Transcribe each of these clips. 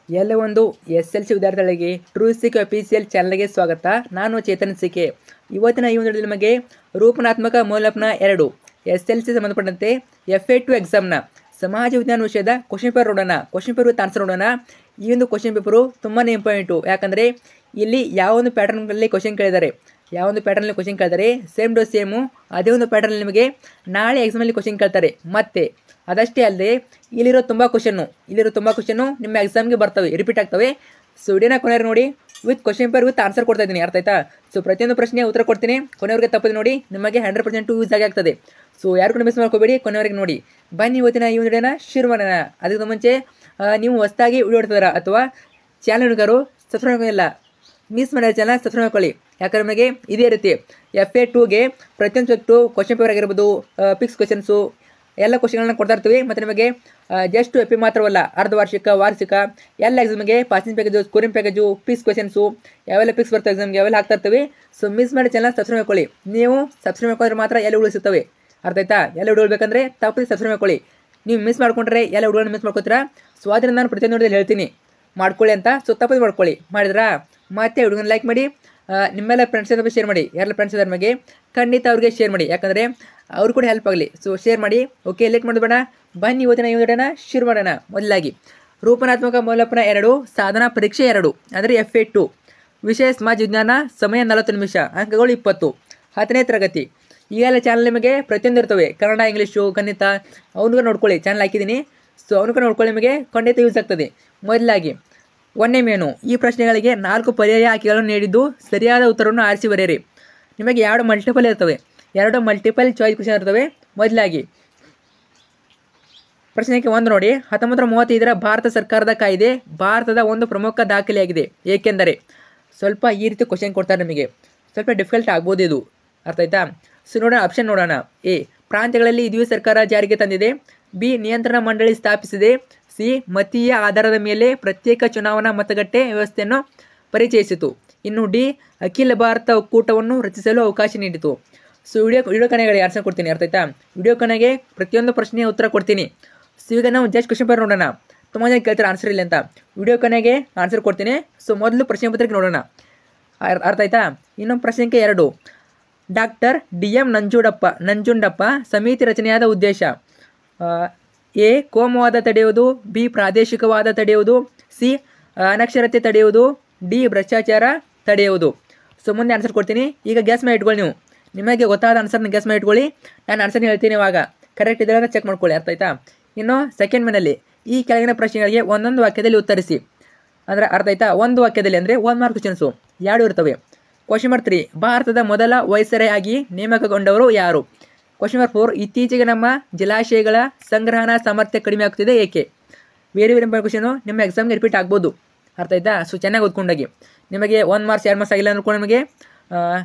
ಎಲ್ಲ ಒಂದು SLC ವಿದ್ಯಾರ್ಥಿಗಳಿಗೆ ಟ್ರೂ ಸಿಕ್ ಅಫಿಷಿಯಲ್ ಚಾನಲ್ಗೆ ಸ್ವಾಗತ. ನಾನು ಚೇತನ್ ಸಿಕೆ. ಇವತ್ತಿನ ಈ ಒಂದು ನಿಮಗೆ ರೂಪನಾತ್ಮಕ ಮೌಲ್ಯಮಾಪನ 2 SLC ಸಂಬಂಧಪಟ್ಟಂತೆ FA2 ಎಕ್ಸಾಮ್ನ ಸಮಾಜ ವಿಜ್ಞಾನ ವಿಷಯದ ಕ್ವಶನ್ ಪೇಪರ್ ನೋಡೋಣ. ಕ್ವಶನ್ ಪೇಪರ್ ವಿತ್ ಆನ್ಸರ್ ನೋಡೋಣ. ಈ ಒಂದು ಕ್ವಶನ್ ಪೇಪರು ತುಂಬಾ ಇಂಪಾರ್ಟೆಂಟು. ಯಾಕಂದರೆ ಇಲ್ಲಿ ಯಾವ ಒಂದು ಪ್ಯಾಟರ್ನಲ್ಲಿ ಕ್ವಶನ್ ಕೇಳಿದ್ದಾರೆ, ಸೇಮ್ ಟು ಸೇಮು ಅದೇ ಒಂದು ಪ್ಯಾಟರ್ನಲ್ಲಿ ನಿಮಗೆ ನಾಳೆ ಎಕ್ಸಾಮಲ್ಲಿ ಕ್ವಶನ್ ಕೇಳ್ತಾರೆ. ಮತ್ತೆ ಅದಷ್ಟೇ ಅಲ್ಲದೆ ಇಲ್ಲಿರೋ ತುಂಬ ಕ್ವಶನ್ನು ನಿಮ್ಮ ಎಕ್ಸಾಮ್ಗೆ ಬರ್ತವೆ, ರಿಪೀಟ್ ಆಗ್ತವೆ. ಸೊ ವಿಡಿಯೋನ ಕೊನೆಯವ್ರಿಗೆ ನೋಡಿ, with question paper with answer ಕೊಡ್ತಾ ಇದ್ದೀನಿ, ಅರ್ಥ ಆಯ್ತಾ? ಸೊ ಪ್ರತಿಯೊಂದು ಪ್ರಶ್ನೆ ಉತ್ತರ ಕೊಡ್ತೀನಿ, ಕೊನೆಯವರೆಗೆ ತಪ್ಪದೆ ನೋಡಿ, ನಿಮಗೆ 100% ಯೂಸ್ ಆಗ್ತದೆ. ಸೊ ಯಾರು ಕೂಡ ಮಿಸ್ ಮಾಡ್ಕೋಬೇಡಿ, ಕೊನೆಯವರೆಗೆ ನೋಡಿ. ಬನ್ನಿ ಇವತ್ತಿನ ಈ ವಿಡಿಯೋನ ಶುರು ಮಾಡೋಣ. ಅದಕ್ಕೆ ಮುಂಚೆ ನೀವು ಹೊಸದಾಗಿ ವಿಡಿಯೋ ನೋಡ್ತಿದ್ದೀರಾ ಅಥವಾ ಚಾನಲ್ ಹುಡುಗರು ಸಬ್ಸ್ಕ್ರೈಬ್ ಇಲ್ಲ, ಮಿಸ್ ಮಾಡಿದ ಚಾನಲ್ ಸಬ್ಸ್ಕ್ರೈಬ್ ಮಾಡ್ಕೊಳ್ಳಿ. ಯಾಕಂದ್ರೆ ನಮಗೆ ಇದೇ ರೀತಿ FA2ಗೆ ಪ್ರತಿಯೊಂದು ಸಬ್ಜೆಕ್ಟು ಕ್ವಶನ್ ಪೇಪರ್ ಆಗಿರ್ಬೋದು, ಫಿಕ್ಸ್ ಕ್ವಶನ್ಸು ಎಲ್ಲ ಕ್ವಶನ್ಗಳನ್ನ ಕೊಡ್ತಾ ಇರ್ತೀವಿ. ಮತ್ತು ನಿಮಗೆ ಜಸ್ಟ್ FA ಮಾತ್ರವಲ್ಲ, ಅರ್ಧ ವಾರ್ಷಿಕ, ವಾರ್ಷಿಕ ಎಲ್ಲ ಎಕ್ಸಾಮ್ಗೆ passing package, scoring package, fix questions ಯಾವೆಲ್ಲ ಫಿಕ್ಸ್ ಬರ್ತವೆ ಎಕ್ಸಾಮ್ಗೆ ಅವೆಲ್ಲ ಹಾಕ್ತಾ ಇರ್ತೀವಿ. ಸೊ ಮಿಸ್ ಮಾಡಿ ಚಾನಲ್ ಸಬ್ಸ್ಕ್ರೈಬ್ ಮಾಡ್ಕೊಳ್ಳಿ. ನೀವು ಸಬ್ಸ್ಕ್ರೈಬ್ ಮಾಡ್ಕೊಂಡ್ರೆ ಮಾತ್ರ ಎಲ್ಲ ಉಳಿಸುತ್ತವೆ, ಅರ್ಥ ಆಯ್ತಾ? ಎಲ್ಲ ಉಳ್ಬೇಕಂದ್ರೆ ತಪ್ಪದೆ ಸಬ್ಸ್ಕ್ರೈಬ್ ಮಾಡ್ಕೊಳ್ಳಿ. ನೀವು ಮಿಸ್ ಮಾಡ್ಕೊಂಡ್ರೆ ಎಲ್ಲ ಹುಡುಗರನ್ನ ಮಿಸ್ ಮಾಡ್ಕೊತೀರಾ. ಸೊ ಅದರಿಂದ ನಾನು ಪ್ರತಿಯೊಂದು ಹೇಳ್ತೀನಿ ಮಾಡ್ಕೊಳ್ಳಿ ಅಂತ. ಸೊ ತಪ್ಪದೆ ಮಾಡ್ಕೊಳ್ಳಿ. ಮಾಡಿದ್ರಾ ಮತ್ತೆ ಹುಡುಗನ ಲೈಕ್ ಮಾಡಿ, ನಿಮ್ಮೆಲ್ಲ ಫ್ರೆಂಡ್ಸ್ ಜೊತೆ ಶೇರ್ ಮಾಡಿ. ಯಾರೆಲ್ಲ ಫ್ರೆಂಡ್ಸ್ ಇದ್ದಾರೆ ನಮಗೆ ಖಂಡಿತ ಅವ್ರಿಗೆ ಶೇರ್ ಮಾಡಿ, ಯಾಕಂದರೆ ಅವ್ರು ಕೂಡ ಹೆಲ್ಪ್ ಆಗಲಿ. ಸೊ ಶೇರ್ ಮಾಡಿ. ಓಕೆ, ಲೇಟ್ ಮಾಡಬೇಡ. ಬನ್ನಿ ಇವತ್ತಿನ ಈ ವಿಡಿಯೋನ ಶುರು ಮಾಡೋಣ. ಮೊದಲಾಗಿ ರೂಪನಾತ್ಮಕ ಮೌಲ್ಯಮಾಪನ 2 ಸಾಧನಾ ಪರೀಕ್ಷೆ 2 ಅಂದರೆ FA2 ವಿಷಯ ಸಮಾಜ ವಿಜ್ಞಾನ, ಸಮಯ 40 ನಿಮಿಷ, ಅಂಕಗಳು 20, 10ನೇ ತರಗತಿ. ಈಗೆಲ್ಲ ಚಾನಲ್ ನಿಮಗೆ ಪ್ರತಿಯೊಂದು ಇರ್ತವೆ, ಕನ್ನಡ, ಇಂಗ್ಲೀಷು, ಗಣಿತ, ಅವನಿಗೂ ನೋಡ್ಕೊಳ್ಳಿ. ಚಾನಲ್ ಹಾಕಿದ್ದೀನಿ, ಸೊ ಅವನಿಗೂ ನೋಡ್ಕೊಳ್ಳಿ, ನಿಮಗೆ ಖಂಡಿತ ಯೂಸ್ ಆಗ್ತದೆ. ಮೊದಲಾಗಿ ಒಂದನೇ ಮೇನು, ಈ ಪ್ರಶ್ನೆಗಳಿಗೆ 4 ಪರ್ಯಾಯ ಆಯ್ಕೆಗಳನ್ನು ನೀಡಿದ್ದು ಸರಿಯಾದ ಉತ್ತರವನ್ನು ಆರಿಸಿ ಬರೆಯಿರಿ. ನಿಮಗೆ 2 ಮಲ್ಟಿಪಲ್ ಇರ್ತವೆ, 2 ಮಲ್ಟಿಪಲ್ ಚಾಯ್ಸ್ ಕ್ವಶನ್ ಇರ್ತವೆ. ಮೊದಲಾಗಿ ಪ್ರಶ್ನೆಗೆ 1 ನೋಡಿ. 1935ರ ಭಾರತ ಸರ್ಕಾರದ ಕಾಯ್ದೆ ಭಾರತದ ಒಂದು ಪ್ರಮುಖ ದಾಖಲೆಯಾಗಿದೆ, ಏಕೆಂದರೆ ಸ್ವಲ್ಪ ಈ ರೀತಿ ಕ್ವಶನ್ ಕೊಡ್ತಾರೆ ನಿಮಗೆ, ಸ್ವಲ್ಪ ಡಿಫಿಕಲ್ಟ್ ಆಗ್ಬೋದು ಇದು, ಅರ್ಥ ಆಯ್ತಾ? ಸೊ ನೋಡೋಣ, ಆಪ್ಷನ್ ನೋಡೋಣ. ಎ, ಪ್ರಾಂತ್ಯಗಳಲ್ಲಿ ದ್ವಿತೀಯ ಸರ್ಕಾರ ಜಾರಿಗೆ ತಂದಿದೆ. ಬಿ, ನಿಯಂತ್ರಣ ಮಂಡಳಿ ಸ್ಥಾಪಿಸಿದೆ. ಸಿ, ಮತೀಯ ಆಧಾರದ ಮೇಲೆ ಪ್ರತ್ಯೇಕ ಚುನಾವಣಾ ಮತಗಟ್ಟೆ ವ್ಯವಸ್ಥೆಯನ್ನು ಪರಿಚಯಿಸಿತು. ಇನ್ನು ಡಿ, ಅಖಿಲ ಭಾರತ ಒಕ್ಕೂಟವನ್ನು ರಚಿಸಲು ಅವಕಾಶ ನೀಡಿತು. ಸೊ ವಿಡಿಯೋ ಕೊನೆಗೆ ಆನ್ಸರ್ ಕೊಡ್ತೀನಿ, ಅರ್ಥ ಆಯ್ತಾ? ವಿಡಿಯೋ ಕೊನೆಗೆ ಪ್ರತಿಯೊಂದು ಪ್ರಶ್ನೆಯ ಉತ್ತರ ಕೊಡ್ತೀನಿ. ಸೊ ಈಗ ನಾವು ಜಸ್ಟ್ ಕ್ವಶನ್ ಪೇಪರ್ ನೋಡೋಣ. ತುಂಬ ಜನ ಕೇಳ್ತಾರೆ ಆನ್ಸರ್ ಇಲ್ಲ ಅಂತ. ವಿಡಿಯೋ ಕೊನೆಗೆ ಆನ್ಸರ್ ಕೊಡ್ತೀನಿ. ಸೊ ಮೊದಲು ಪ್ರಶ್ನೆ ಪತ್ರಿಕೆ ನೋಡೋಣ, ಅರ್ಥ ಆಯ್ತಾ? ಇನ್ನೊಂದು ಪ್ರಶ್ನೆಗೆ 2, ಡಾಕ್ಟರ್ DM ನಂಜುಂಡಪ್ಪ ಸಮಿತಿ ರಚನೆಯಾದ ಉದ್ದೇಶ. ಎ, ಕೋಮುವಾದ ತಡೆಯುವುದು. ಬಿ, ಪ್ರಾದೇಶಿಕವಾದ ತಡೆಯುವುದು. ಸಿ, ಅನಕ್ಷರತೆ ತಡೆಯುವುದು. ಡಿ, ಭ್ರಷ್ಟಾಚಾರ ತಡೆಯುವುದು. ಸೊ ಮುಂದೆ ಆನ್ಸರ್ ಕೊಡ್ತೀನಿ. ಈಗ ಗ್ಯಾಸ್ ಮೇಲೆ ಇಟ್ಕೊಳ್ಳಿ, ನೀವು ನಿಮಗೆ ಗೊತ್ತಾದ ಆನ್ಸರ್ನ ಗ್ಯಾಸ್ ಮೇಲೆ ಇಟ್ಕೊಳ್ಳಿ. ನಾನು ಆನ್ಸರ್ನ ಹೇಳ್ತೀನಿ, ಇವಾಗ ಕರೆಕ್ಟ್ ಇದ್ದರೆ ಅಂತ ಚೆಕ್ ಮಾಡ್ಕೊಳ್ಳಿ, ಅರ್ಥ ಆಯ್ತಾ? ಇನ್ನು ಸೆಕೆಂಡ್ ಮೇನಲ್ಲಿ ಈ ಕೆಳಗಿನ ಪ್ರಶ್ನೆಗಳಿಗೆ ಒಂದೊಂದು ವಾಕ್ಯದಲ್ಲಿ ಉತ್ತರಿಸಿ, ಅಂದರೆ ಅರ್ಥ ಆಯ್ತಾ? ಒಂದು ವಾಕ್ಯದಲ್ಲಿ ಅಂದರೆ 1 ಮಾರ್ಕ್ ಕ್ವಶನ್ಸು 2 ಇರ್ತವೆ. ಕ್ವಶನ್ ನಂಬರ್ 3, ಭಾರತದ ಮೊದಲ ವೈಸರಾಯ್ ಆಗಿ ನೇಮಕಗೊಂಡವರು ಯಾರು? ಕ್ವಶನ್ ನಂಬರ್ 4, ಇತ್ತೀಚೆಗೆ ನಮ್ಮ ಜಲಾಶಯಗಳ ಸಂಗ್ರಹಣಾ ಸಾಮರ್ಥ್ಯ ಕಡಿಮೆ ಆಗ್ತಿದೆ, ಏಕೆ? ಬೇರೆ ಬೇರೆ ಕ್ವಶನು ನಿಮ್ಮ ಎಕ್ಸಾಮ್ಗೆ ರಿಪೀಟ್ ಆಗ್ಬೋದು, ಅರ್ಥ ಆಯ್ತಾ? ಸೊ ಚೆನ್ನಾಗಿ ಓದ್ಕೊಂಡಾಗಿ ನಿಮಗೆ 1 ಮಾರ್ಕ್ಸ್ 2 ಮಾರ್ಕ್ಸ್ ಆಗಿಲ್ಲ ಅಂದ್ಕೊಂಡು ನಿಮಗೆ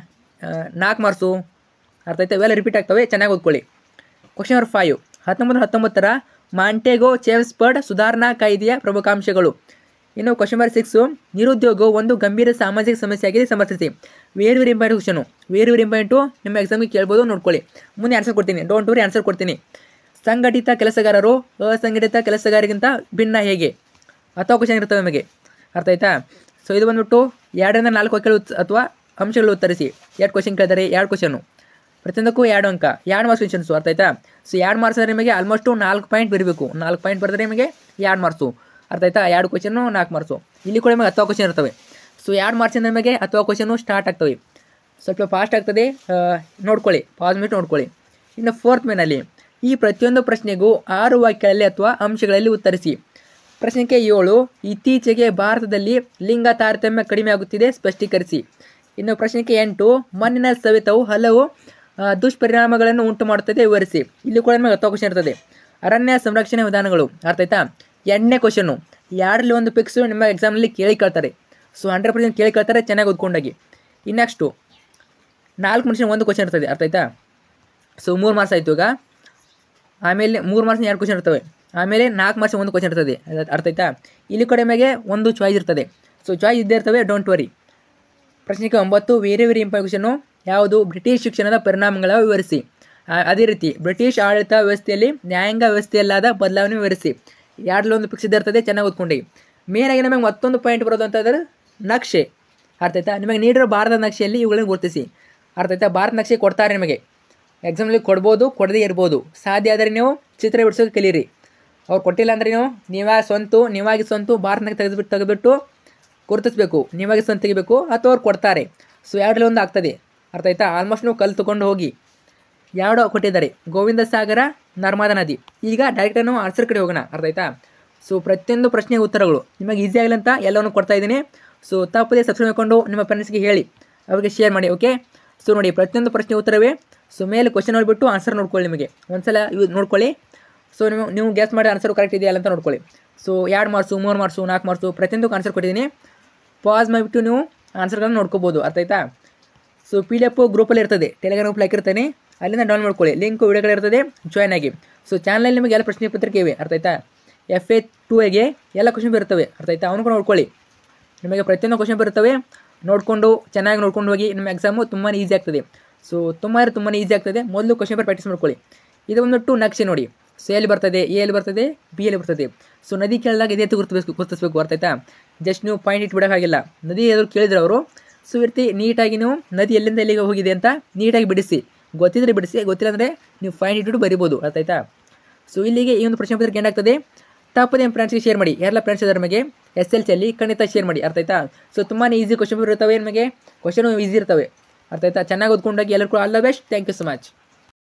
4 ಮಾರ್ಕ್ಸು, ಅರ್ಥ ಆಯ್ತಾ? ಇವೆಲ್ಲ ರಿಪೀಟ್ ಆಗ್ತವೆ, ಚೆನ್ನಾಗಿ ಓದ್ಕೊಳ್ಳಿ. ಕ್ವಶನ್ ನಂಬರ್ 5, 1919ರ ಮಾಂಟೆಗೋ ಚೆಮ್ಸ್ಫರ್ಡ್ ಸುಧಾರಣಾ ಕಾಯ್ದೆಯ ಪ್ರಮುಖಾಂಶಗಳು. ಇನ್ನು ಕ್ವಶನ್ ನಂಬರ್ 6, ನಿರುದ್ಯೋಗವು ಒಂದು ಗಂಭೀರ ಸಾಮಾಜಿಕ ಸಮಸ್ಯೆಯಾಗಿದೆ, ಸಮರ್ಥಿಸಿ. Very important question, very important, ನಿಮ್ಮ ಎಕ್ಸಾಮ್ಗೆ ಕೇಳ್ಬೋದು, ನೋಡ್ಕೊಳ್ಳಿ. ಮುಂದೆ ಆನ್ಸರ್ ಕೊಡ್ತೀನಿ, ಡೋಂಟ್ ವರಿ, ಆನ್ಸರ್ ಕೊಡ್ತೀನಿ. ಸಂಘಟಿತ ಕೆಲಸಗಾರರು ಅಸಂಘಟಿತ ಕೆಲಸಗಾರರಿಗಿಂತ ಭಿನ್ನ ಹೇಗೆ? ಅಥವಾ ಕ್ವಶನ್ ಇರ್ತವೆ ನಿಮಗೆ, ಅರ್ಥ ಆಯ್ತಾ? ಸೊ ಇದು ಬಂದ್ಬಿಟ್ಟು 2ರಿಂದ 4 ವಾಕ್ಯಗಳು ಅಥವಾ ಅಂಶಗಳು ಉತ್ತರಿಸಿ. 2 ಕ್ವಶನ್ ಕೇಳ್ತಾರೆ, 2 ಕ್ವಶನು, ಪ್ರತಿಯೊಂದಕ್ಕೂ 2 ಅಂಕ, 2 ಮಾರ್ಕ್ಸ್ ಕ್ವಶನ್ಸು, ಅರ್ಥ ಆಯ್ತಾ? ಸೊ 2 ಮಾರ್ಕ್ಸ್ ಅಂದರೆ ನಿಮಗೆ ಆಲ್ಮೋಸ್ಟು 4 ಪಾಯಿಂಟ್ ಬರಬೇಕು. 4 ಪಾಯಿಂಟ್ ಬರೆದ್ರೆ ನಿಮಗೆ 2 ಮಾರ್ಕ್ಸು, ಅರ್ಥ ಆಯ್ತಾ? 2 ಕ್ವಶನು 4 ಮಾರ್ಕ್ಸು. ಇಲ್ಲಿ ಕೂಡ ನಿಮಗೆ 10 ಕ್ವಶನ್ ಇರ್ತವೆ. ಸೊ 2 ಮಾರ್ಕ್ಸಿಂದ ನಿಮಗೆ 10 ಕ್ವಶನು ಸ್ಟಾರ್ಟ್ ಆಗ್ತವೆ. ಸ್ವಲ್ಪ ಫಾಸ್ಟ್ ಆಗ್ತದೆ, ನೋಡ್ಕೊಳ್ಳಿ, ಪಾಸ್ ಮಿನಿಟ್ ನೋಡ್ಕೊಳ್ಳಿ. ಇನ್ನು 4th ಮೇನಲ್ಲಿ ಈ ಪ್ರತಿಯೊಂದು ಪ್ರಶ್ನೆಗೂ 6 ವಾಕ್ಯಗಳಲ್ಲಿ ಅಥವಾ ಅಂಶಗಳಲ್ಲಿ ಉತ್ತರಿಸಿ. ಪ್ರಶ್ನೆಗೆ 7, ಇತ್ತೀಚೆಗೆ ಭಾರತದಲ್ಲಿ ಲಿಂಗ ತಾರತಮ್ಯ ಕಡಿಮೆ ಆಗುತ್ತಿದೆ, ಸ್ಪಷ್ಟೀಕರಿಸಿ. ಇನ್ನು ಪ್ರಶ್ನೆಗೆ 8, ಮಣ್ಣಿನ ಸವೆತವು ಹಲವು ದುಷ್ಪರಿಣಾಮಗಳನ್ನು ಉಂಟು ಮಾಡುತ್ತದೆ, ವಿವರಿಸಿ. ಇಲ್ಲಿ ಕೂಡ ನಿಮಗೆ 10 ಕ್ವಶನ್ ಇರ್ತದೆ. ಅರಣ್ಯ ಸಂರಕ್ಷಣೆ ವಿಧಾನಗಳು, ಅರ್ಥ ಆಯ್ತಾ? 8ನೇ ಕ್ವಶನು, 2ರಲ್ಲಿ 1 ಫಿಕ್ಸು ನಿಮ್ಮ ಎಕ್ಸಾಮ್ನಲ್ಲಿ ಕೇಳ್ತಾರೆ. ಸೊ 100% ಕೇಳ್ತಾರೆ, ಚೆನ್ನಾಗಿ ಓದ್ಕೊಂಡಾಗಿ. ಇನ್ನು ನೆಕ್ಸ್ಟು 4 ನಿಮಿಷ 1 ಕ್ವಶನ್ ಇರ್ತದೆ, ಅರ್ಥ ಆಯ್ತಾ? ಸೊ 3 ಮಾರ್ಕ್ಸ್ ಆಯಿತು. ಈಗ ಆಮೇಲೆ 3 ಮಾರ್ಕ್ಸ್ 2 ಕ್ವಶನ್ ಇರ್ತವೆ, ಆಮೇಲೆ 4 ಮಾರ್ಕ್ಸ್ 1 ಕ್ವಶನ್ ಇರ್ತದೆ, ಅರ್ಥ ಆಯ್ತಾ? ಇಲ್ಲಿ ಕೂಡ ನಿಮಗೆ 1 ಚಾಯ್ಸ್ ಇರ್ತದೆ. ಸೊ ಚಾಯ್ಸ್ ಇದ್ದೇ ಇರ್ತವೆ, ಡೋಂಟ್ ವರಿ. ಪ್ರಶ್ನೆಗೆ 9, ವೇರಿ ಇಂಪಾರ್ಟೆಂಟ್ ಕ್ವಶನು, ಯಾವುದು? ಬ್ರಿಟಿಷ್ ಶಿಕ್ಷಣದ ಪರಿಣಾಮಗಳ ವಿವರಿಸಿ. ಅದೇ ರೀತಿ ಬ್ರಿಟಿಷ್ ಆಡಳಿತ ವ್ಯವಸ್ಥೆಯಲ್ಲಿ ನ್ಯಾಯಾಂಗ ವ್ಯವಸ್ಥೆಯಲ್ಲಾದ ಬದಲಾವಣೆ ವಿವರಿಸಿ. 2ರಲ್ಲಿ 1 ಫಿಕ್ಸ್ ಇದ್ದೇ ಇರ್ತದೆ, ಚೆನ್ನಾಗಿ ಓದ್ಕೊಂಡು. ಮೇನಾಗಿ ನಮಗೆ ಮತ್ತೊಂದು ಪಾಯಿಂಟ್ ಬರೋದು ಅಂತಂದ್ರೆ ನಕ್ಷೆ. ಅರ್ಥ ಆಯ್ತಾ? ನಿಮಗೆ ನೀಡಿರೋ ಭಾರತದ ನಕ್ಷೆಯಲ್ಲಿ ಇವುಗಳನ್ನು ಗುರುತಿಸಿ. ಅರ್ಥ ಆಯ್ತಾ? ಭಾರತ ನಕ್ಷೆ ಕೊಡ್ತಾರೆ ನಿಮಗೆ, ಎಕ್ಸಾಮ್ನಲ್ಲಿ ಕೊಡ್ಬೋದು, ಕೊಡದೇ ಇರ್ಬೋದು. ಸಾಧ್ಯ ಆದರೆ ನೀವು ಚಿತ್ರ ಬಿಡಿಸೋಕೆ ಕಲೀರಿ. ಅವ್ರು ಕೊಟ್ಟಿಲ್ಲ ಅಂದರೆ ನೀವಾಗಿ ಸ್ವಂತ ಭಾರತನಾಗ ತೆಗೆದುಬಿಟ್ಟು ಗುರುತಿಸ್ಬೇಕು. ನೀವಾಗಿ ಸ್ವಂತ ತೆಗಿಬೇಕು ಅಥವಾ ಅವ್ರು ಕೊಡ್ತಾರೆ. ಸೊ ಎರಡರಲ್ಲಿ ಒಂದು ಆಗ್ತದೆ. ಅರ್ಥ ಆಯ್ತಾ? ಆಲ್ಮೋಸ್ಟ್ ನೀವು ಕಲ್ತುಕೊಂಡು ಹೋಗಿ. ಎರಡು ಕೊಟ್ಟಿದ್ದಾರೆ, ಗೋವಿಂದ ಸಾಗರ, ನರ್ಮದಾ ನದಿ. ಈಗ ಡೈರೆಕ್ಟಾಗಿ ನಾವು ಆನ್ಸರ್ ಕಡೆ ಹೋಗೋಣ. ಅರ್ಥ ಆಯ್ತಾ? ಸೊ ಪ್ರತಿಯೊಂದು ಪ್ರಶ್ನೆಗೆ ಉತ್ತರಗಳು ನಿಮಗೆ ಈಸಿ ಆಗಲಿ ಅಂತ ಎಲ್ಲವನ್ನು ಕೊಡ್ತಾ ಇದ್ದೀನಿ. ಸೊ ತಪ್ಪದೇ ಸಬ್ಸ್ಕ್ರೈಬ್ ಮಾಡಿಕೊಂಡು ನಿಮ್ಮ ಫ್ರೆಂಡ್ಸ್ಗೆ ಹೇಳಿ, ಅವ್ರಿಗೆ ಶೇರ್ ಮಾಡಿ. ಓಕೆ, ಸೊ ನೋಡಿ ಪ್ರತಿಯೊಂದು ಪ್ರಶ್ನೆ ಉತ್ತರವೇ. ಸೊ ಮೇಲೆ ಕ್ವಶನ್ ನೋಡಿಬಿಟ್ಟು ಆನ್ಸರ್ ನೋಡ್ಕೊಳ್ಳಿ. ನಿಮಗೆ ಒಂದ್ಸಲ ನೋಡ್ಕೊಳ್ಳಿ. ಸೊ ನೀವು ಗ್ಯಾಸ್ ಮಾಡಿ ಆನ್ಸರ್ ಕರೆಕ್ಟ್ ಇದೆಯಲ್ಲ ಅಂತ ನೋಡ್ಕೊಳ್ಳಿ. ಸೊ 2 ಮಾರ್ಕ್ಸು, 3 ಮಾರ್ಕ್ಸು, 4 ಮಾರ್ಕ್ಸು ಪ್ರತಿಯೊಂದಕ್ಕೂ ಆನ್ಸರ್ ಕೊಟ್ಟಿದ್ದೀನಿ. ಪಾಸ್ ಮಾಡಿಬಿಟ್ಟು ನೀವು ಆನ್ಸರ್ಗಳನ್ನು ನೋಡ್ಕೋಬೋದು. ಅರ್ಥ ಆಯ್ತಾ? ಸೊ PDF ಗ್ರೂಪಲ್ಲಿ ಇರ್ತದೆ, ಟೆಲಿಗ್ರಾಮ್ ಗ್ರೂಪಲ್ಲಿ ಹಾಕಿರ್ತಾನೆ, ಅಲ್ಲಿಂದ ಡೌನ್ಲೋಡ್ ಮಾಡ್ಕೊಳ್ಳಿ. ಲಿಂಕು ವಿಡಿಯೋಗಳಿರ್ತದೆ, ಜಾಯ್ನ್ ಆಗಿ. ಸೊ ಚಾನಲಲ್ಲಿ ನಿಮಗೆ ಎಲ್ಲ ಪ್ರಶ್ನೆ ಪತ್ರಿಕೆ ಇವೆ. ಅರ್ಥ ಆಯ್ತಾ? FA2ಗೆ ಎಲ್ಲ ಕ್ವಶನ್ ಬರ್ತವೆ. ಅರ್ಥ ಆಯ್ತಾ? ಅವನು ಕೂಡ ನೋಡ್ಕೊಳ್ಳಿ. ನಿಮಗೆ ಪ್ರತಿಯೊಂದು ಕ್ವಶನ್ ಬರ್ತವೆ, ನೋಡಿಕೊಂಡು ಚೆನ್ನಾಗಿ ನೋಡ್ಕೊಂಡು ಹೋಗಿ. ನಿಮ್ಮ ಎಕ್ಸಾಮು ತುಂಬಾ ಈಸಿ ಆಗ್ತದೆ. ಸೊ ತುಂಬಾ ಈಸಿ ಆಗ್ತದೆ. ಮೊದಲು ಕ್ವಶನ್ ಪೇಪರ್ ಪ್ರಾಕ್ಟೀಸ್ ಮಾಡ್ಕೊಳ್ಳಿ. ಇದು ಬಂದ್ಬಿಟ್ಟು ನಕ್ಷೆ ನೋಡಿ. ಸೊ ಎಲ್ಲಿ ಬರ್ತದೆ, ಎಲ್ಲಿ ಬರ್ತದೆ, ಬಿ ಎಲ್ಲಿ ಬರ್ತದೆ. ಸೊ ನದಿ ಕೇಳಿದಾಗ ಇದೇ ಗುರುತಿಸ್ಬೇಕು. ಅರ್ಥ ಆಯ್ತಾ? ಜಸ್ಟ್ ನೀವು ಪಾಯಿಂಟ್ ಇಟ್ಟು ಬಿಡೋಕ್ಕಾಗಿಲ್ಲ. ನದಿ ಎದುರು ಕೇಳಿದ್ರೆ ಅವರು, ಸೊ ಈ ರೀತಿ ನೀಟಾಗಿ ನೀವು ನದಿ ಎಲ್ಲಿಂದ ಎಲ್ಲಿಗೆ ಹೋಗಿದೆ ಅಂತ ನೀಟಾಗಿ ಬಿಡಿಸಿ. ಗೊತ್ತಿದ್ರೆ ಬಿಡಿಸಿ, ಗೊತ್ತಿಲ್ಲ ಅಂದರೆ ನೀವು ಪಾಯಿಂಟ್ ಇಟ್ಟು ಬರಿಬೋದು. ಅರ್ಥ ಆಯ್ತಾ? ಸೊ ಇಲ್ಲಿಗೆ ಈ ಒಂದು ಪ್ರಶ್ನೆ ಪತ್ರಿಕೆ ಏನಾಗ್ತದೆ. ತಪ್ಪದೆ ನಿಮ್ಮ ಫ್ರೆಂಡ್ಸ್ಗೆ ಶೇರ್ ಮಾಡಿ. ಯಾರೆಲ್ಲ ಫ್ರೆಂಡ್ಸ್ ಇದ್ದಾರೆ ನಮಗೆ SLCಯಲ್ಲಿ ಖಂಡಿತ ಶೇರ್ ಮಾಡಿ. ಅರ್ಥ ಆಯ್ತಾ? ಸೊ ತುಂಬಾ ಈಸಿ ಕ್ವಶನ್ ಪೇಪರ್ ಇರ್ತವೆ ನಿಮಗೆ, ಕ್ವಶನ್ ಈಸಿ ಇರ್ತವೆ. ಅರ್ಥ ಆಯ್ತಾ? ಚೆನ್ನಾಗಿ ಓದ್ಕೊಂಡಾಗಿ ಎಲ್ಲರಿಗೂ all the best. Thank you so much.